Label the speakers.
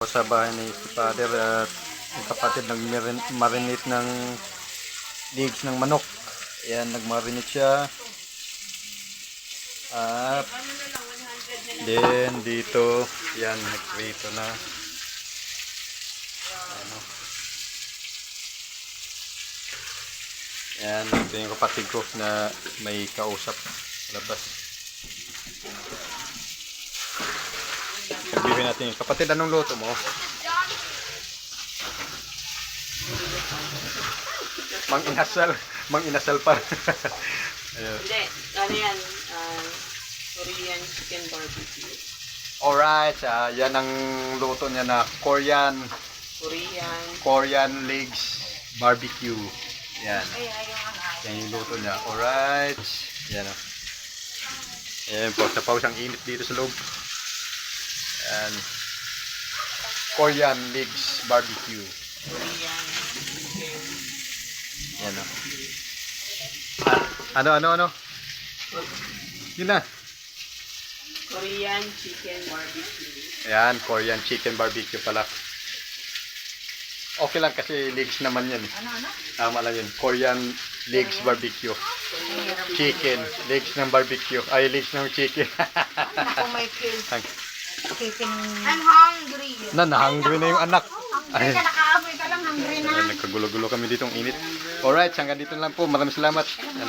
Speaker 1: Sa bahay ni si Father at ang kapatid nag-marinate ng legs ng manok. Ayan, nag-marinate siya. At then dito, yan, nagprito na. Ano. Yan, ito yung kapatid ko na may kausap sa labas. Sabihin natin, kapatid, anong luto mo? Mang inasal pa. Ayun.
Speaker 2: Hindi, ano yan, Korean chicken barbecue.
Speaker 1: Alright, yan ang luto niya na Korean legs barbecue. Yan. Yan yung luto niya. Alright. Yan o. Ayan po, sa pausang init dito sa loob. Yan. Korean legs barbecue.
Speaker 2: Korean chicken.
Speaker 1: Yan o. Ano? Yun na.
Speaker 2: Korean chicken barbecue.
Speaker 1: Ayan, Korean chicken barbecue pala. Okay lang kasi legs naman yan. Tama lang yun. Korean legs barbecue. Chicken. Legs ng barbecue. Ay, legs ng chicken.
Speaker 3: Ako may chicken.
Speaker 4: I'm hungry.
Speaker 1: Na-hungry na yung anak.
Speaker 3: Hungry ka, nakaamoy ka lang, hungry na.
Speaker 1: Nagkagulo-gulo kami ditong init. Alright, hanggang dito lang po. Maraming salamat. Yan.